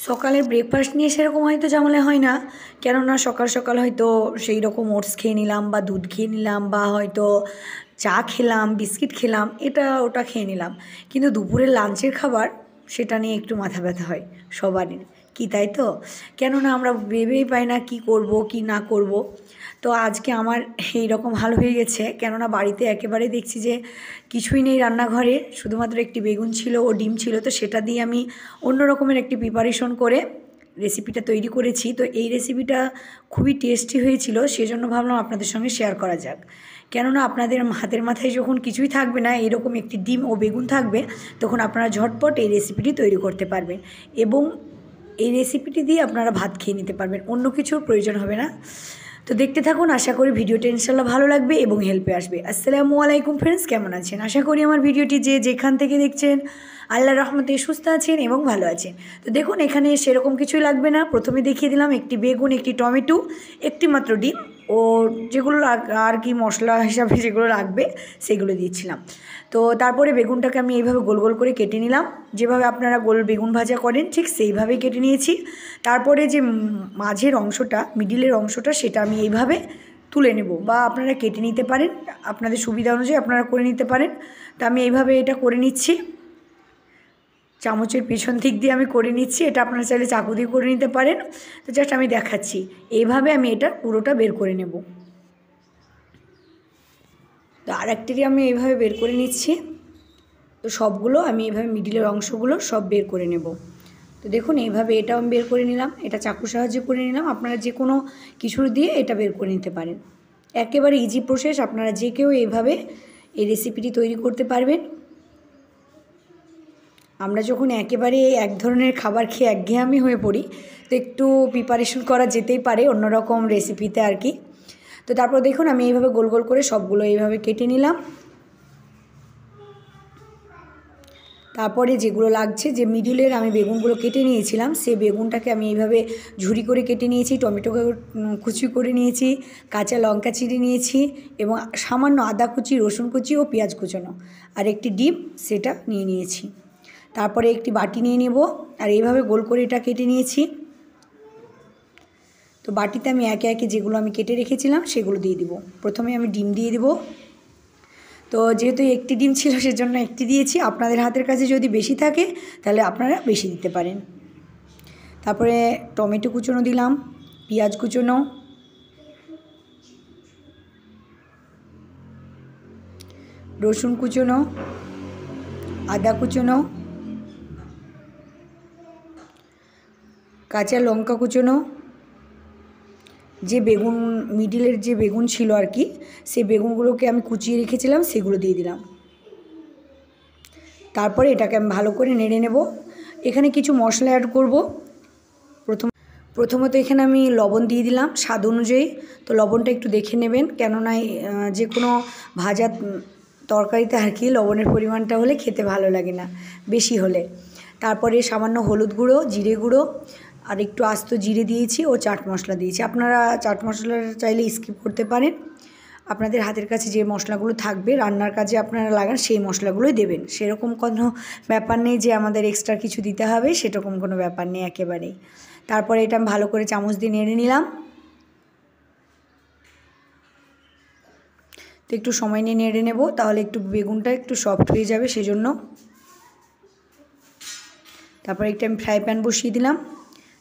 সকালের ব্রেকফাস্ট নিয়ে সেরকম হয়তো ঝামেলা হয় না, কেননা সকাল সকাল হয়তো সেই রকম ওটস খেয়ে নিলাম বা দুধ খেয়ে নিলাম বা হয়তো চা খেলাম, বিস্কিট খেলাম, এটা ওটা খেয়ে নিলাম। কিন্তু দুপুরের লাঞ্চের খাবার সেটা নিয়ে একটু মাথা ব্যথা হয় সবারই, কি তাই তো? কেননা আমরা ভেবেই পাই না কি করব কি না করব। তো আজকে আমার এই রকম হাল হয়ে গেছে, কেননা বাড়িতে একেবারে দেখছি যে কিছুই নেই রান্নাঘরে, শুধুমাত্র একটি বেগুন ছিল ও ডিম ছিল। তো সেটা দিয়ে আমি অন্য রকমের একটি প্রিপারেশন করে রেসিপিটা তৈরি করেছি। তো এই রেসিপিটা খুবই টেস্টি হয়েছিল, সেজন্য ভাবলাম আপনাদের সঙ্গে শেয়ার করা যাক। কেননা আপনাদের হাতের মাথায় যখন কিছুই থাকবে না, এরকম একটি ডিম ও বেগুন থাকবে, তখন আপনারা ঝটপট এই রেসিপিটি তৈরি করতে পারবেন এবং এই রেসিপিটি দিয়ে আপনারা ভাত খেয়ে নিতে পারবেন, অন্য কিছুর প্রয়োজন হবে না। তো দেখতে থাকুন, আশা করি ভিডিওটা ইনশাল্লাহ ভালো লাগবে এবং হেল্পে আসবে। আসসালামু আলাইকুম ফ্রেন্ডস, কেমন আছেন? আশা করি আমার ভিডিওটি যে যেখান থেকে দেখছেন আল্লাহর রহমতে সুস্থ আছেন এবং ভালো আছেন। তো দেখুন, এখানে সেরকম কিছুই লাগবে না। প্রথমে দেখিয়ে দিলাম একটি বেগুন, একটি টমেটো, একটি মাত্র ডিম ও যেগুলো আর কি মশলা হিসাবে যেগুলো লাগবে সেগুলো দিয়েছিলাম। তো তারপরে বেগুনটাকে আমি এইভাবে গোল গোল করে কেটে নিলাম, যেভাবে আপনারা গোল বেগুন ভাজা করেন ঠিক সেইভাবেই কেটে নিয়েছি। তারপরে যে মাঝের অংশটা, মিডিলের অংশটা, সেটা আমি এইভাবে তুলে নেব, বা আপনারা কেটে নিতে পারেন, আপনাদের সুবিধা অনুযায়ী আপনারা করে নিতে পারেন। তো আমি এইভাবে এটা করে নিচ্ছি, চামচের পেছন দিক দিয়ে আমি করে নিচ্ছি। এটা আপনারা চাইলে চাকু দিয়ে করে নিতে পারেন। তো জাস্ট আমি দেখাচ্ছি, এইভাবে আমি এটা পুরোটা বের করে নেব। তো আর একটি আমি এইভাবে বের করে নিচ্ছি। তো সবগুলো আমি এইভাবে মিডিলের অংশগুলো সব বের করে নেব। তো দেখুন, এইভাবে এটাও আমি বের করে নিলাম, এটা চাকুর সাহায্যে করে নিলাম। আপনারা যে কোনো কিছু দিয়ে এটা বের করে নিতে পারেন, একেবারে ইজি প্রসেস। আপনারা যে কেউ এইভাবে এই রেসিপিটি তৈরি করতে পারবেন। আমরা যখন একেবারে এক ধরনের খাবার খেয়ে একঘেয়েমি হয়ে পড়ি, তো একটু প্রিপারেশন করা যেতেই পারে অন্যরকম রেসিপিতে আর কি। তো তারপর দেখুন, আমি এইভাবে গোল গোল করে সবগুলো এইভাবে কেটে নিলাম। তারপরে যেগুলো লাগছে, যে মিডিলের আমি বেগুনগুলো কেটে নিয়েছিলাম, সেই বেগুনটাকে আমি এইভাবে ঝুরি করে কেটে নিয়েছি, টমেটোকে কুচি করে নিয়েছি, কাঁচা লঙ্কা চিড়ে নিয়েছি এবং সামান্য আদা কুচি, রসুন কুচি ও পেঁয়াজ কুচানো, আর একটি ডিম সেটা নিয়ে নিয়েছি। তারপরে একটি বাটি নিয়ে নেব, আর এইভাবে গোল করে এটা কেটে নিয়েছি। তো বাটিতে আমি একে একে যেগুলো আমি কেটে রেখেছিলাম সেগুলো দিয়ে দিব। প্রথমে আমি ডিম দিয়ে দিব। তো যেহেতু একটি ডিম ছিল সেজন্য একটি দিয়েছি, আপনাদের হাতের কাছে যদি বেশি থাকে তাহলে আপনারা বেশি দিতে পারেন। তারপরে টমেটো কুচনো দিলাম, পেঁয়াজ কুচনো, রসুন কুচনো, আদা কুচনো, কাঁচা লঙ্কা কুচনো, যে বেগুন মিডিলের যে বেগুন ছিল আর কি, সেই বেগুনগুলোকে আমি কুচিয়ে রেখেছিলাম সেগুলো দিয়ে দিলাম। তারপরে এটাকে আমি ভালো করে নেড়ে নেব। এখানে কিছু মশলা অ্যাড করব। প্রথমত এখানে আমি লবণ দিয়ে দিলাম স্বাদ অনুযায়ী। তো লবণটা একটু দেখে নেবেন, কেননা যে কোনো ভাজা তরকারিতে আর কি লবণের পরিমাণটা হলে খেতে ভালো লাগে না বেশি হলে। তারপরে সামান্য হলুদ গুঁড়ো, জিরে গুঁড়ো, আর একটু আস্ত জিরে দিয়েছি ও চাট মশলা দিয়েছি। আপনারা চাট মশলা চাইলে স্কিপ করতে পারেন, আপনাদের হাতের কাছে যে মশলাগুলো থাকবে রান্নার কাজে আপনারা লাগান সেই মশলাগুলোই দেবেন। সেরকম কোনো ব্যাপার নেই যে আমাদের এক্সট্রা কিছু দিতে হবে, সেরকম কোনো ব্যাপার নেই একেবারেই। তারপরে এটা আমি ভালো করে চামচ দিয়ে নেড়ে নিলাম। তো একটু সময় নিয়ে নেড়ে নেব, তাহলে একটু বেগুনটা একটু সফট হয়ে যাবে সেজন্য। তারপরে একটা আমি ফ্রাই প্যান বসিয়ে দিলাম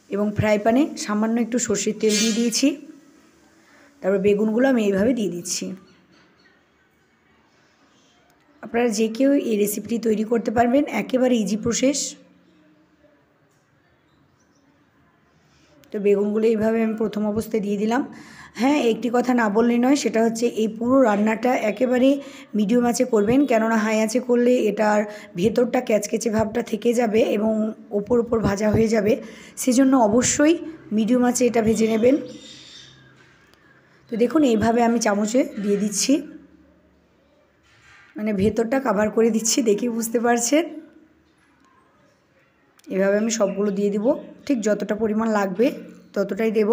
এবং ফ্রাই প্যানে সামান্য একটু সর্ষের তেল দিয়ে দিয়েছি। তারপর বেগুনগুলো আমি এইভাবে দিয়ে দিচ্ছি। আপনারা যে কেউ এই রেসিপিটি তৈরি করতে পারবেন, একেবারে ইজি প্রসেস। তো বেগুনগুলো এইভাবে আমি প্রথম অবস্থায় দিয়ে দিলাম। হ্যাঁ, একটি কথা না বললেই নয়, সেটা হচ্ছে এই পুরো রান্নাটা একেবারে মিডিয়াম আঁচে করবেন, কেননা হাই আঁচে করলে এটার ভেতরটা ক্যাচকেচে ভাবটা থেকে যাবে এবং ওপর ওপর ভাজা হয়ে যাবে। সেজন্য অবশ্যই মিডিয়াম আঁচে এটা ভেজে নেবেন। তো দেখুন, এইভাবে আমি চামচে দিয়ে দিচ্ছি, মানে ভেতরটা কভার করে দিচ্ছি, দেখে বুঝতে পারছেন। এভাবে আমি সবগুলো দিয়ে দিব, ঠিক যতটা পরিমাণ লাগবে ততটাই দেব।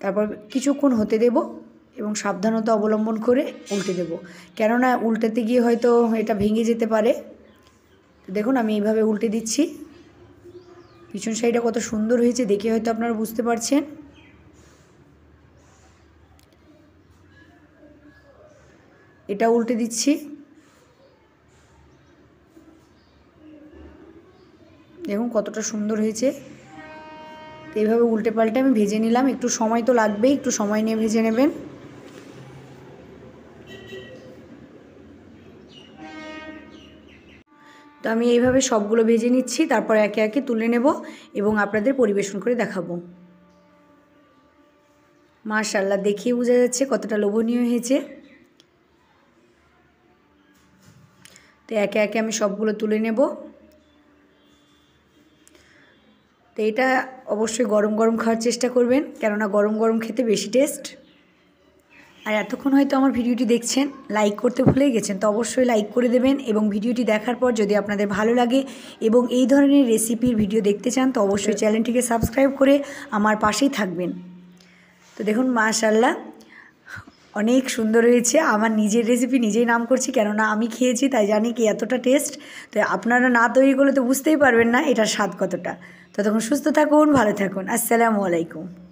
তারপর কিছুক্ষণ হতে দেব এবং সাবধানতা অবলম্বন করে উল্টে দেব, কেননা উল্টাতে গিয়ে হয়তো এটা ভেঙে যেতে পারে। দেখুন, আমি এইভাবে উল্টে দিচ্ছি। পিছন সাইডটা কত সুন্দর হয়েছে দেখে হয়তো আপনারা বুঝতে পারছেন। এটা উল্টে দিচ্ছি। দেখুন কতটা সুন্দর হয়েছে। তো এইভাবে উল্টে পাল্টে আমি ভেজে নিলাম। একটু সময় তো লাগবেই, একটু সময় নিয়ে ভেজে নেবেন। তো আমি এইভাবে সবগুলো ভেজে নিচ্ছি, তারপর একে একে তুলে নেব এবং আপনাদের পরিবেশন করে দেখাবো। মাশাআল্লাহ, দেখেই বোঝা যাচ্ছে কতটা লোভনীয় হয়েছে। তো একে একে আমি সবগুলো তুলে নেব। তো এটা অবশ্যই গরম গরম খাওয়ার চেষ্টা করবেন, কেননা গরম গরম খেতে বেশি টেস্ট। আর এতক্ষণ হয়তো আমার ভিডিওটি দেখছেন, লাইক করতে ভুলেই গেছেন, তো অবশ্যই লাইক করে দেবেন। এবং ভিডিওটি দেখার পর যদি আপনাদের ভালো লাগে এবং এই ধরনের রেসিপির ভিডিও দেখতে চান, তো অবশ্যই চ্যানেলটিকে সাবস্ক্রাইব করে আমার পাশেই থাকবেন। তো দেখুন মাশাআল্লাহ, অনেক সুন্দর হয়েছে। আমার নিজের রেসিপি নিজেই নাম করছি, কেননা আমি খেয়েছি তাই জানি কি এতটা টেস্ট। তো আপনারা না তৈরি করলে তো বুঝতেই পারবেন না এটার স্বাদ কতটা। ততক্ষণ সুস্থ থাকুন, ভালো থাকুন। আসসালামু আলাইকুম।